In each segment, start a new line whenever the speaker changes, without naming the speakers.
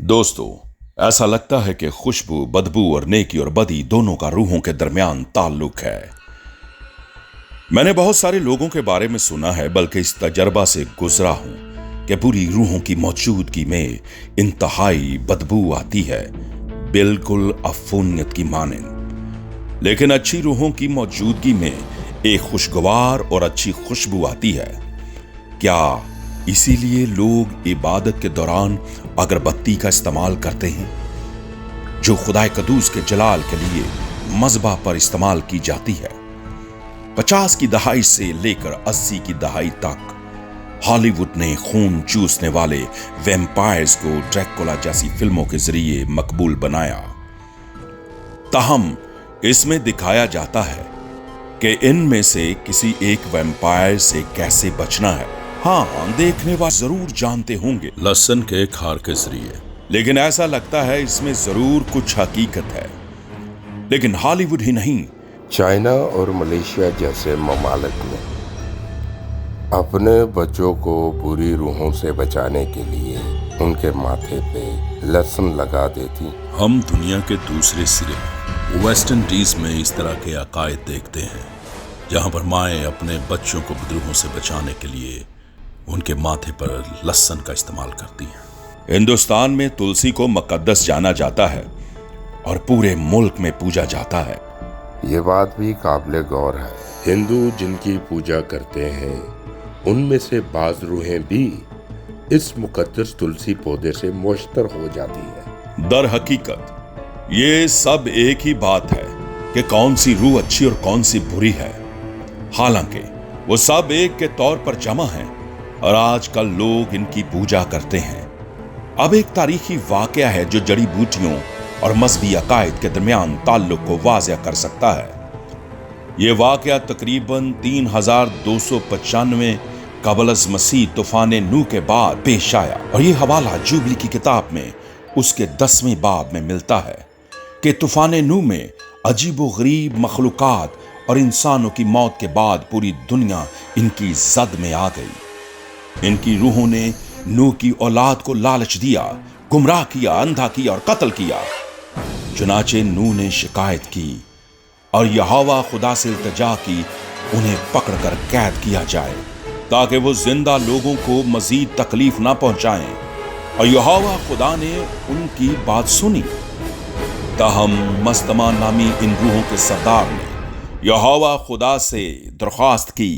दोस्तों, ऐसा लगता है कि खुशबू, बदबू और नेकी और बदी दोनों का रूहों के दरमियान ताल्लुक है। मैंने बहुत सारे लोगों के बारे में सुना है, बल्कि इस तजर्बा से गुजरा हूं कि बुरी रूहों की मौजूदगी में इंतहाई बदबू आती है, बिल्कुल अफूनियत की मानिंद। लेकिन अच्छी रूहों की मौजूदगी में एक खुशगवार और अच्छी खुशबू आती है। क्या इसीलिए लोग इबादत के दौरान अगरबत्ती का इस्तेमाल करते हैं, जो खुदाए कदूस के जलाल के लिए मज़बा पर इस्तेमाल की जाती है? 50 की दहाई से लेकर 80 की दहाई तक हॉलीवुड ने खून चूसने वाले वैम्पायर्स को ड्रैकुला जैसी फिल्मों के जरिए मकबूल बनाया। ताहम इसमें दिखाया जाता है कि इनमें से किसी एक वैम्पायर से कैसे बचना है। हाँ, देखने वाले जरूर जानते होंगे लहसुन के खार के जरिए, लेकिन ऐसा लगता है इसमें जरूर कुछ हकीकत है। लेकिन हॉलीवुड ही नहीं,
चाइना और मलेशिया जैसे ममालिक में अपने बच्चों को बुरी रूहों से बचाने के लिए उनके माथे पे लहसुन लगा देती।
हम दुनिया के दूसरे सिरे वेस्ट इंडीज में इस तरह के अकायद देखते हैं, जहां पर माएँ अपने बच्चों को बदरूहों से बचाने के लिए उनके माथे पर लहसुन का इस्तेमाल करती हैं। हिंदुस्तान में तुलसी को मुकद्दस जाना जाता है और पूरे मुल्क में पूजा जाता है।
ये बात भी काबिले गौर है। हिंदू जिनकी पूजा करते हैं उनमें से बाज रूहें भी इस मुकद्दस तुलसी पौधे से मुश्तर हो जाती है।
दर हकीकत ये सब एक ही बात है कि कौन सी रूह अच्छी और कौन सी बुरी है। हालांकि वो सब एक के तौर पर जमा है और आजकल लोग इनकी पूजा करते हैं। अब एक तारीखी वाकया है जो जड़ी बूटियों और मजहबी अकायद के दरमियान ताल्लुक को वाज़ेह कर सकता है। यह वाकया तकरीबन 3295 कबल मसीह तूफान नू के बाद पेश आया, और यह हवाला जुबली की किताब में उसके 10वें बाब में मिलता है कि तूफान नू में अजीबो गरीब मखलूकात और इंसानों की मौत के बाद पूरी दुनिया इनकी जद में आ गई। इनकी रूहों ने नूह की औलाद को लालच दिया, गुमराह किया, अंधा किया और कत्ल किया। चुनाचे नूह ने शिकायत की और यहोवा खुदा से इल्तिजा की उन्हें पकड़कर कैद किया जाए, ताकि वो जिंदा लोगों को मजीद तकलीफ ना पहुंचाएं। और यहोवा खुदा ने उनकी बात सुनी। ताहम मस्तमा नामी इन रूहों के सरदार ने यहोवा खुदा से दरख्वास्त की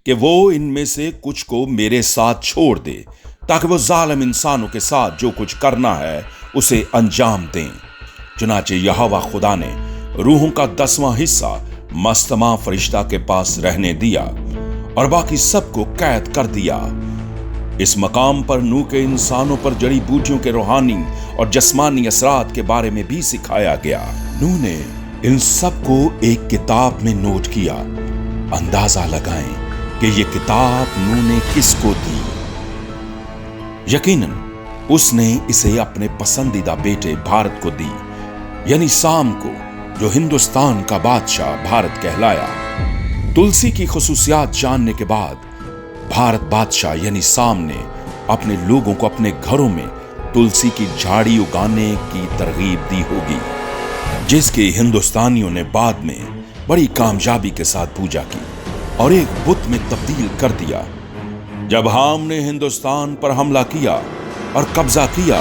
कि वो इनमें से कुछ को मेरे साथ छोड़ दे, ताकि वो जालिम इंसानों के साथ जो कुछ करना है उसे अंजाम दें। चुनाचे यहोवा खुदा ने रूहों का 10वां हिस्सा मस्तमा फरिश्ता के पास रहने दिया और बाकी सबको कैद कर दिया। इस मकाम पर नूह के इंसानों पर जड़ी बूटियों के रूहानी और जस्मानी असरात के बारे में भी सिखाया गया। नूह ने इन सबको एक किताब में नोट किया। अंदाजा लगाएं कि ये किताब नूह ने किसको दी। यकीनन उसने इसे अपने पसंदीदा बेटे भारत को दी, यानी साम को, जो हिंदुस्तान का बादशाह भारत कहलाया। तुलसी की खुसूसियात जानने के बाद भारत बादशाह यानी साम ने अपने लोगों को अपने घरों में तुलसी की झाड़ी उगाने की तरगीब दी होगी, जिसकी हिंदुस्तानियों ने बाद में बड़ी कामयाबी के साथ पूजा की और एक बुत में तब्दील कर दिया। जब हाम ने हिंदुस्तान पर हमला किया और कब्जा किया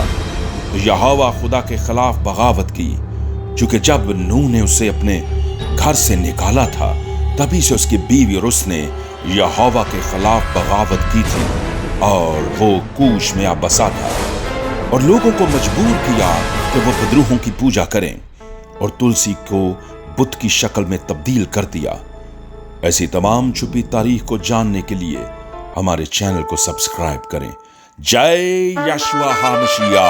तो यहोवा खुदा के खिलाफ बगावत की, क्योंकि जब नूह ने उसे अपने घर से निकाला था तभी से उसकी बीवी और उसने यहोवा के खिलाफ बगावत की थी और वो कूश में आ बसा था और लोगों को मजबूर किया कि वो बदरूहों की पूजा करें और तुलसी को बुत की शक्ल में तब्दील कर दिया। ऐसी तमाम छुपी तारीख को जानने के लिए हमारे चैनल को सब्सक्राइब करें। जय यशवा हामशिया।